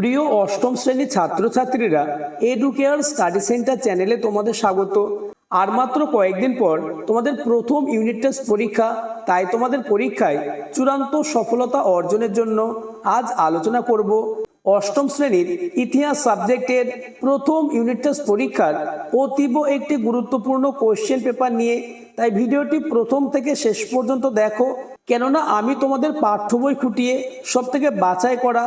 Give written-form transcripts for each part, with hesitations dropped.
প্রিয় অষ্টম শ্রেণীর ছাত্রছাত্রীরা, এডুকেয়ার স্টাডি সেন্টার চ্যানেলে তোমাদের স্বাগত। আর মাত্র কয়েকদিন পর তোমাদের প্রথম ইউনিট টেস্ট পরীক্ষা। তাই তোমাদের পরীক্ষায় চূড়ান্ত সফলতা অর্জনের জন্য আজ আলোচনা করব অষ্টম শ্রেণীর ইতিহাস সাবজেক্টের প্রথম ইউনিট টেস্ট পরীক্ষার অতীব একটি গুরুত্বপূর্ণ কোশ্চেন পেপার নিয়ে। তাই ভিডিওটি প্রথম থেকে শেষ পর্যন্ত দেখো, কেননা আমি তোমাদের পাঠ্য বই খুঁটিয়ে সব থেকে বাছাই করা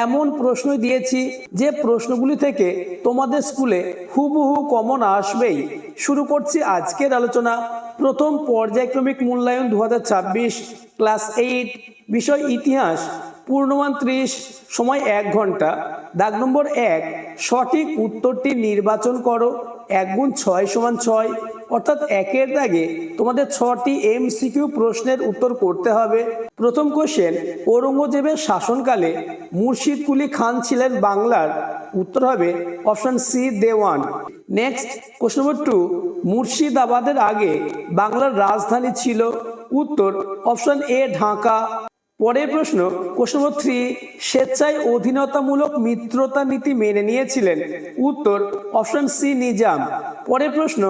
এমন প্রশ্ন দিয়েছি যে প্রশ্নগুলি থেকে তোমাদের স্কুলে হুবহু কমন আসবেই। শুরু করছি আজকের আলোচনা। প্রথম পর্যায়ক্রমিক মূল্যায়ন 2026, ক্লাস 8, বিষয় ইতিহাস, পূর্ণমান 30, সময় 1 ঘন্টা। দাগ নম্বর 1, সঠিক উত্তরটি নির্বাচন করো। 1 গুণ 6 সমান 6, অর্থাৎ 1-এর দাগে তোমাদের 6টি এমসিকিউ প্রশ্নের উত্তর করতে হবে। প্রথম কোশ্চেন, ঔরঙ্গজেবের শাসনকালে মুর্শিদ কুলি খান ছিলেন বাংলার? উত্তর হবে অপশন সি, দেওয়ান। নেক্সট কোশ্চেন নম্বর 2, মুর্শিদাবাদের আগে বাংলার রাজধানী ছিল? উত্তর অপশন এ, ঢাকা। পরের প্রশ্ন, কোশ্চেন নম্বর 3, স্বেচ্ছায় অধীনতামূলক মিত্রতা নীতি মেনে নিয়েছিলেন? উত্তর অপশন সি, নিজাম। পরের প্রশ্ন,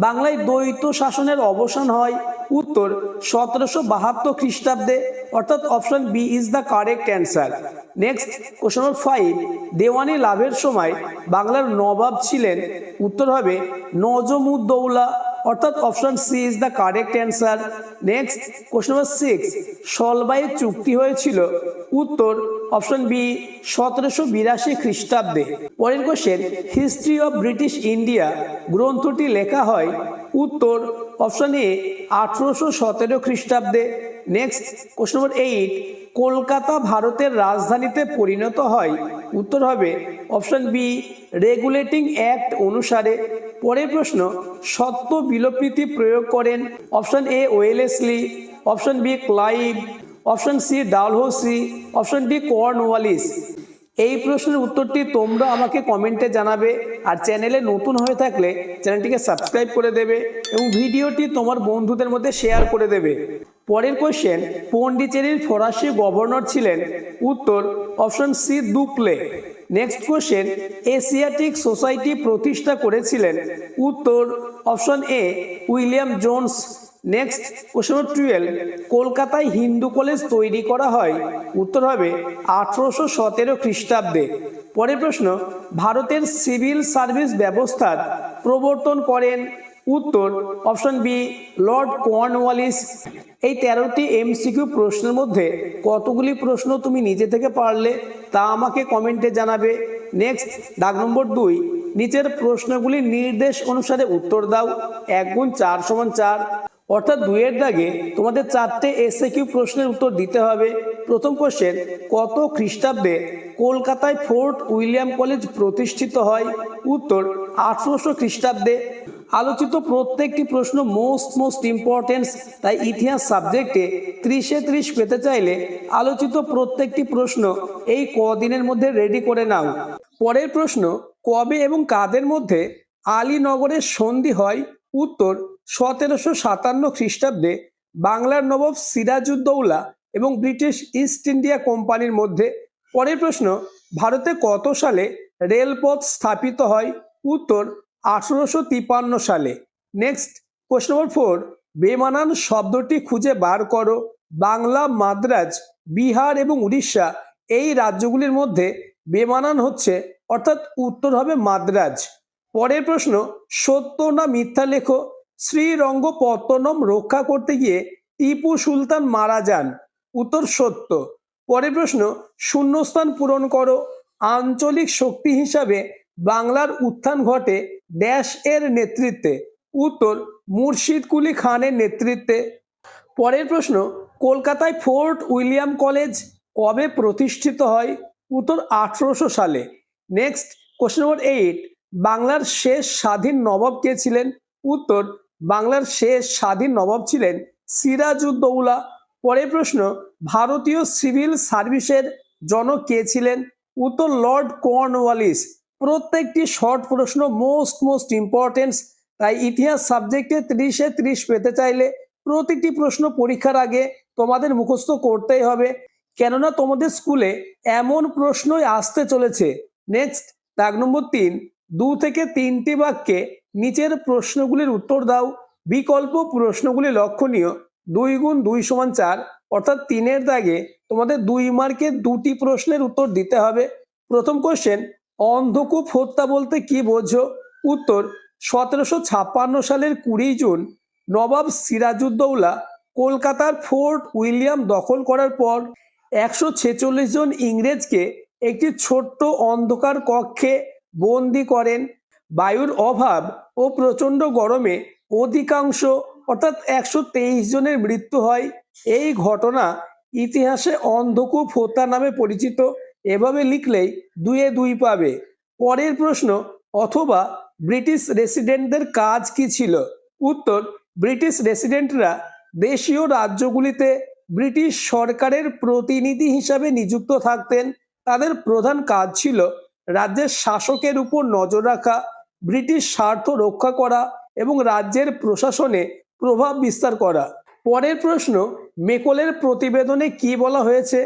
বাংলায় দ্বৈত শাসনের অবসান হয়? উত্তর 1772 খ্রিস্টাব্দে, অর্থাৎ option B is the correct answer. Next question number 5, দেওয়ানি লাভের সময় বাংলার নবাব ছিলেন? উত্তর হবে নজমুদ্দৌলা, অর্থাৎ option C is the correct answer. Next question number 6, সলবাইয়ের চুক্তি হয়েছিল? উত্তর অপশন বি 1782 খ্রিস্টাব্দে। পরের question, history of British India গ্রন্থটি লেখা হয়? উত্তর অপশন এ 1817 খ্রিস্টাব্দে। নেক্সট কোশ্চেন নম্বর 8, কলকাতা ভারতের রাজধানীতে পরিণত হয়? উত্তর হবে অপশন বি রেগুলেটিং অ্যাক্ট অনুসারে। পরের প্রশ্ন, সত্য বিলোপিতি প্রয়োগ করেন? Option A Wellesley, option B Clive, option C Dalhousie, option D Cornwallis. এই প্রশ্নের উত্তরটি তোমরা আমাকে কমেন্টে জানাবে। আর চ্যানেলে নতুন হয়ে থাকলে চ্যানেলটিকে সাবস্ক্রাইব করে দেবে এবং ভিডিওটি তোমার বন্ধুদের মধ্যে শেয়ার করে দেবে। পরের কোশ্চেন, পন্ডিচেরির ফরাসি গভর্নর ছিলেন? উত্তর অপশন সি, দুকলে। নেক্সট কোশ্চেন, এশিয়াটিক সোসাইটি প্রতিষ্ঠা করেছিলেন? উত্তর option A William Jones. Next question number 12, কলকাতায় হিন্দু কলেজ তৈরি করা হয়? উত্তর হবে 1817 খ্রিস্টাব্দে। পরের প্রশ্ন, ভারতের সিভিল সার্ভিস ব্যবস্থার প্রবর্তন করেন? উত্তর অপশন বি লর্ড কর্নওয়ালিস। এই 13টি এমসিকিউ প্রশ্নের মধ্যে কতগুলি প্রশ্ন তুমি নিজে থেকে পারলে তা আমাকে কমেন্টে জানাবে। নেক্সট দাগ নম্বর 2, নিচের প্রশ্নগুলি নির্দেশ অনুসারে উত্তর দাও। 1 গুণ 4 সমান 4, অর্থাৎ 2-এর দাগে তোমাদের 4টে এসএকিউ প্রশ্নের উত্তর দিতে হবে। প্রথম কোশ্চেন, কত খ্রিস্টাব্দে কলকাতায় ফোর্ট উইলিয়াম কলেজ প্রতিষ্ঠিত হয়? উত্তর 1800 খ্রিস্টাব্দে। আলোচিত প্রত্যেকটি প্রশ্ন মোস্ট ইম্পর্টেন্স, তাই ইতিহাস সাবজেক্টে 30-এ 30 পেতে চাইলে আলোচিত প্রত্যেকটি প্রশ্ন এই কদিনের মধ্যে রেডি করে নাও। পরের প্রশ্ন, কবে এবং কাদের মধ্যে আলীনগরের সন্ধি হয়? উত্তর 1757 খ্রিস্টাব্দে বাংলার নবাব সিরাজউদ্দৌলা এবং ব্রিটিশ ইস্ট ইন্ডিয়া কোম্পানির মধ্যে। পরের প্রশ্ন, ভারতে কত সালে রেলপথ স্থাপিত হয়? উত্তর 1853 সালে। নেক্সট কোশ্চেন নম্বর 4, বেমানান শব্দটি খুঁজে বার করো। বাংলা, মাদ্রাজ, বিহার এবং উড়িষ্যা এই রাজ্যগুলির মধ্যে বেমানান হচ্ছে, অর্থাৎ উত্তর হবে মাদ্রাজ। পরের প্রশ্ন, সত্য না মিথ্যা লেখো। শ্রীরঙ্গপত্তনম রক্ষা করতে গিয়ে টিপু সুলতান মারা যান? উত্তর সত্য। পরের প্রশ্ন, শূন্যস্থান পূরণ করো। আঞ্চলিক শক্তি হিসাবে বাংলার উত্থান ঘটে ড্যাশ এর নেতৃত্বে? উত্তর মুর্শিদ কুলি খানের নেতৃত্বে। পরের প্রশ্ন, কলকাতায় ফোর্ট উইলিয়াম কলেজ কবে প্রতিষ্ঠিত হয়? উত্তর 1800 সালে। নেক্সট কোশ্চেন নম্বর 8, বাংলার শেষ স্বাধীন নবাব কে ছিলেন? উত্তর বাংলার শেষ স্বাধীন নবাব ছিলেন সিরাজউদ্দৌলা। পরের প্রশ্ন, ভারতীয় সিভিল সার্ভিসের জনক কে ছিলেন? উত্তর লর্ড কর্নওয়ালিস। প্রত্যেকটি শর্ট প্রশ্ন মোস্ট ইম্পর্টেন্স, তাই ইতিহাস সাবজেক্টে 30-এ 30 পেতে চাইলে প্রতিটি প্রশ্ন পরীক্ষার আগে তোমাদের মুখস্থ করতেই হবে। কেননা তোমাদের স্কুলে এমন প্রশ্নই আসতে চলেছে। নেক্সট, দাগ নম্বর 3, 2 থেকে 3টি বাক্যে নিচের প্রশ্নগুলির উত্তর দাও। বিকল্প প্রশ্নগুলি লক্ষণীয়। 2 গুণ 2 সমান 4, অর্থাৎ 3-এর দাগে তোমাদের 2 মার্কের 2টি প্রশ্নের উত্তর দিতে হবে। প্রথম কোশ্চেন, অন্ধকূপ হত্যা বলতে কি বোঝো? উত্তর, 1756 সালের 20 জুন নবাব সিরাজউদ্দৌলা কলকাতার ফোর্ট উইলিয়াম দখল করার পর 146 জন ইংরেজকে একটি ছোট্ট অন্ধকার কক্ষে বন্দি করেন। বায়ুর অভাব ও প্রচণ্ড গরমে অধিকাংশ অর্থাৎ 123 জনের মৃত্যু হয়। এই ঘটনা ইতিহাসে অন্ধকূপ হত্যা নামে পরিচিত। এভাবে লিখলেই 2-এ 2 পাবে। পরের প্রশ্ন, অথবা ব্রিটিশ রেসিডেন্টদের কাজ কি ছিল? উত্তর, ব্রিটিশ রেসিডেন্টরা দেশীয় রাজ্যগুলিতে ব্রিটিশ সরকারের প্রতিনিধি হিসাবে নিযুক্ত থাকতেন। তাদের প্রধান কাজ ছিল রাজ্যের শাসকের উপর নজর রাখা, ব্রিটিশ স্বার্থ রক্ষা করা এবং রাজ্যের প্রশাসনে প্রভাব বিস্তার করা। পরের প্রশ্ন, মেকলের প্রতিবেদনে কি বলা হয়েছে?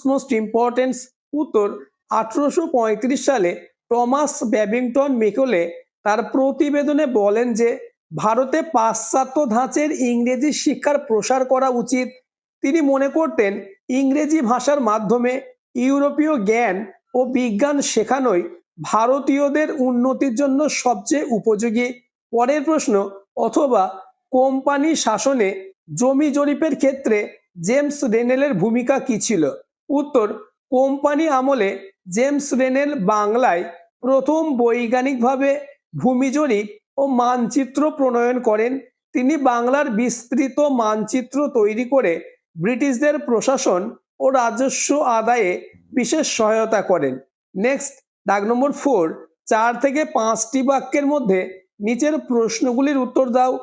Most importance. উত্তর, 1835 সালে টমাস ব্যাবিংটন মেকলে তার প্রতিবেদনে বলেন যে ভারতে পাশ্চাত্য ধাঁচের ইংরেজি শিক্ষার প্রসার করা উচিত। তিনি মনে করতেন ইংরেজি ভাষার মাধ্যমে ইউরোপীয় জ্ঞান ও বিজ্ঞান শেখানোই ভারতীয়দের উন্নতির জন্য সবচেয়ে উপযোগী। পরের প্রশ্ন, অথবা কোম্পানি শাসনে জমি জরিপের ক্ষেত্রে জেমস রেনেলের ভূমিকা কি ছিল? উত্তর, কোম্পানি আমলে জেমস রেনেল বাংলায় প্রথম বৈজ্ঞানিকভাবে ভূমি জরিপ ও মানচিত্র প্রণয়ন করেন। তিনি বাংলার বিস্তৃত মানচিত্র তৈরি করে ব্রিটিশদের প্রশাসন ও রাজস্ব আদায়ে বিশেষ সহায়তা করেন। নেক্সট, দাগ নম্বর 4, 4 থেকে 5টি বাক্যের মধ্যে নিচের প্রশ্নগুলির উত্তর দাও।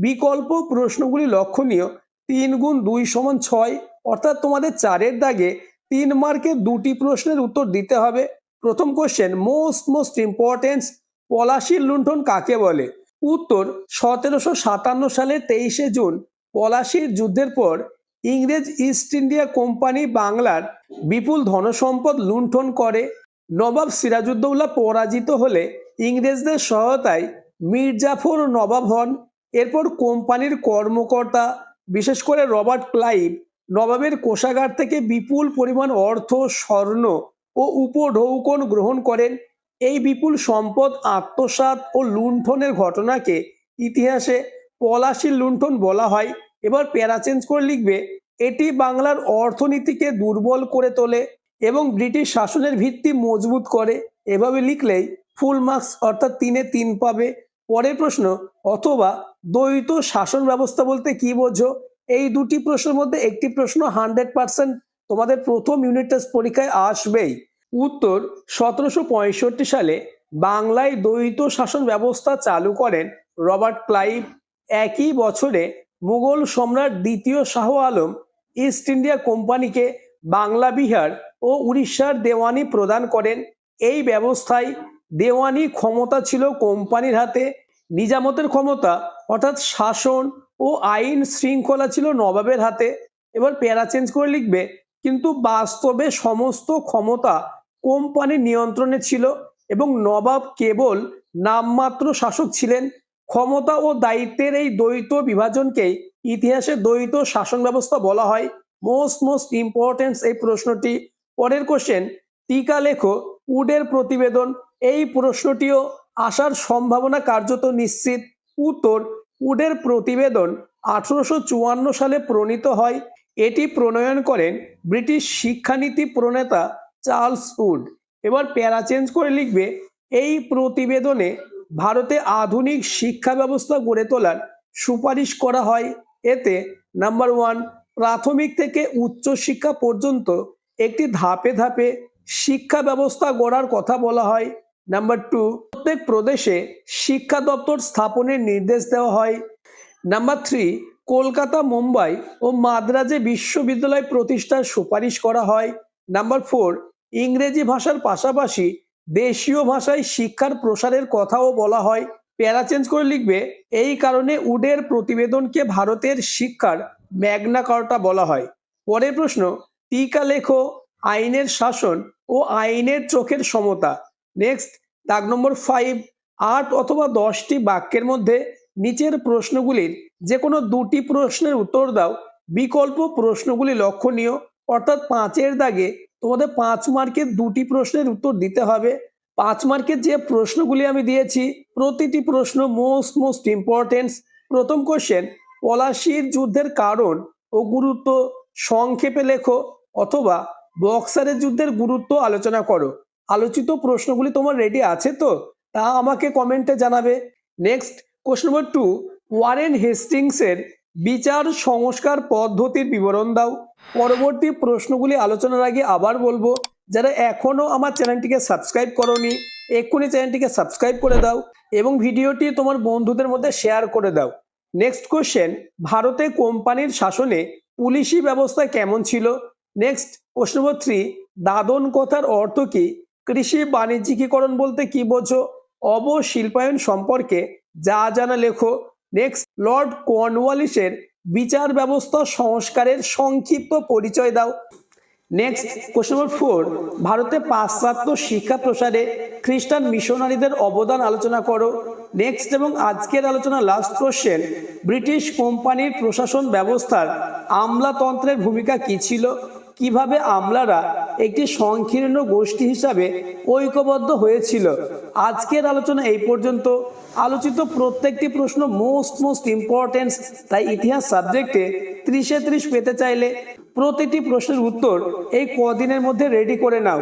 বিকল্প প্রশ্নগুলি লক্ষণীয়। 3 গুণ 2 সমান 6, অর্থাৎ তোমাদের 4-এর দাগে 3 মার্কের 2টি প্রশ্নের উত্তর দিতে হবে। প্রথম কোশ্চেন, মোস্ট ইম্পর্টেন্স, পলাশীর লুণ্ঠন কাকে বলে? উত্তর, 1757 সালের 23শে জুন পলাশীর যুদ্ধের পর ইংরেজ ইস্ট ইন্ডিয়া কোম্পানি বাংলার বিপুল ধনসম্পদ লুণ্ঠন করে। নবাব সিরাজউদ্দৌলা পরাজিত হলে ইংরেজদের সহায়তায় মীর জাফর নবাব হন। এরপর কোম্পানির কর্মকর্তা, বিশেষ করে রবার্ট ক্লাইভ, নবাবের কোষাগার থেকে বিপুল পরিমাণ অর্থ, স্বর্ণ ও উপঢৌকন গ্রহণ করেন। এই বিপুল সম্পদ আত্মসাৎ ও লুণ্ঠনের ঘটনাকে ইতিহাসে পলাশীর লুণ্ঠন বলা হয়। এবার প্যারা চেঞ্জ করে লিখবে, এটি বাংলার অর্থনীতিকে দুর্বল করে তোলে এবং ব্রিটিশ শাসনের ভিত্তি মজবুত করে। এভাবে লিখলেই ফুল মার্কস অর্থাৎ 3-এ 3 পাবে। পরের প্রশ্ন, অথবা দ্বৈত শাসন ব্যবস্থা বলতে কি বোঝো? এই দুটি প্রশ্নের মধ্যে একটি প্রশ্ন 100% তোমাদের প্রথম ইউনিট টেস্ট পরীক্ষায় আসবেই। উত্তর, 1765 সালে বাংলায় দ্বৈত শাসন ব্যবস্থা চালু করেন রবার্ট ক্লাইভ। একই বছরে মুঘল সম্রাট দ্বিতীয় শাহ আলম ইস্ট ইন্ডিয়া কোম্পানিকে বাংলা, বিহার ও উড়িষ্যার দেওয়ানি প্রদান করেন। এই ব্যবস্থায় দেওয়ানি ক্ষমতা ছিল কোম্পানির হাতে, নিজামতের ক্ষমতা অর্থাৎ শাসন ও আইন শৃঙ্খলা ছিল নবাবের হাতে। এবার প্যারা চেঞ্জ করে লিখবে, কিন্তু বাস্তবে সমস্ত ক্ষমতা কোম্পানির নিয়ন্ত্রণে ছিল এবং নবাব কেবল নামমাত্র শাসক ছিলেন। ক্ষমতা ও দায়িত্বের এই দ্বৈত বিভাজনকেই ইতিহাসে দ্বৈত শাসন ব্যবস্থা বলা হয়। মোস্ট ইম্পর্টেন্স এই প্রশ্নটি। পরের কোশ্চেন, টিকা লেখো উডের প্রতিবেদন। এই প্রশ্নটিও আসার সম্ভাবনা কার্যত নিশ্চিত। উত্তর, উডের প্রতিবেদন 1854 সালে প্রণীত হয়। এটি প্রণয়ন করেন ব্রিটিশ শিক্ষানীতি প্রণেতা চার্লস উড। এবার প্যারা চেঞ্জ করে লিখবে, এই প্রতিবেদনে ভারতে আধুনিক শিক্ষা ব্যবস্থা গড়ে তোলার সুপারিশ করা হয়। এতে নাম্বার 1, প্রাথমিক থেকে উচ্চ শিক্ষা পর্যন্ত একটি ধাপে ধাপে শিক্ষা ব্যবস্থা গড়ার কথা বলা হয়। নাম্বার 2, প্রত্যেক প্রদেশে শিক্ষা দপ্তর স্থাপনের নির্দেশ দেওয়া হয়। নাম্বার 3, কলকাতা, মুম্বাই ও মাদ্রাজে বিশ্ববিদ্যালয় প্রতিষ্ঠার সুপারিশ করা হয়। নাম্বার 4, ইংরেজি ভাষার পাশাপাশি দেশীয় ভাষায় শিক্ষার প্রসারের কথাও বলা হয়। প্যারা চেঞ্জ করে লিখবে, এই কারণে উডের প্রতিবেদনকে ভারতের শিক্ষার ম্যাগনা কার্টা বলা হয়। পরের প্রশ্ন, টিকা লেখো আইনের শাসন ও আইনের চোখের সমতা। নেক্সট দাগ নম্বর 5, 8 অথবা 10টি বাক্যের মধ্যে নিচের প্রশ্নগুলির যে কোনো দুটি প্রশ্নের উত্তর দাও। বিকল্প প্রশ্নগুলি লক্ষণীয়, অর্থাৎ 5-এর দাগে তোমাদের 5 মার্কের দুটি প্রশ্নের উত্তর দিতে হবে। 5 মার্কের যে প্রশ্নগুলি আমি দিয়েছি প্রতিটি প্রশ্ন মোস্ট ইম্পর্টেন্ট। প্রথম কোশ্চেন, পলাশির যুদ্ধের কারণ ও গুরুত্ব সংক্ষেপে লেখো অথবা বক্সারের যুদ্ধের গুরুত্ব আলোচনা করো। আলোচিত প্রশ্নগুলি তোমার রেডি আছে তো, তা আমাকে কমেন্টে জানাবে। নেক্সট কোশ্চেন নম্বর 2, ওয়ারেন হেস্টিংসের বিচার সংস্কার পদ্ধতির বিবরণ দাও। পরবর্তী প্রশ্নগুলি আলোচনার আগে আবার বলবো, যারা এখনো আমার চ্যানেলটিকে সাবস্ক্রাইব করোনি এক্ষুনি চ্যানেলটিকে সাবস্ক্রাইব করে দাও এবং ভিডিওটি তোমার বন্ধুদের মধ্যে শেয়ার করে দাও। নেক্সট কোশ্চেন, ভারতে কোম্পানির শাসনে পুলিশি ব্যবস্থা কেমন ছিল? নেক্সট কোশ্চেন নম্বর 3, দাদন কথার অর্থ কি? কৃষি বাণিজ্যিকীকরণ বলতে কি বোঝো? অবশিল্পায়ন সম্পর্কে যা জানা লেখো। নেক্সট, লর্ড কর্নওয়ালিসের বিচার ব্যবস্থা সংস্কারের সংক্ষিপ্ত পরিচয় দাও। নেক্সট কোশ্চেন নম্বর 4, ভারতে পাশ্চাত্য শিক্ষা প্রসারে খ্রিস্টান মিশনারিদের অবদান আলোচনা করো। নেক্সট এবং আজকের আলোচনা লাস্ট কোশ্চেন, ব্রিটিশ কোম্পানির প্রশাসন ব্যবস্থার আমলাতন্ত্রের ভূমিকা কি ছিল? কিভাবে আমলারা একটি সংকীর্ণ গোষ্ঠী হিসাবে ঐক্যবদ্ধ হয়েছিল? আজকের আলোচনা এই পর্যন্ত। আলোচিত প্রত্যেকটি প্রশ্ন মোস্ট ইম্পর্টেন্ট, তাই ইতিহাস সাবজেক্টে 30-এ 30 পেতে চাইলে প্রতিটি প্রশ্নের উত্তর এই কদিনের মধ্যে রেডি করে নাও।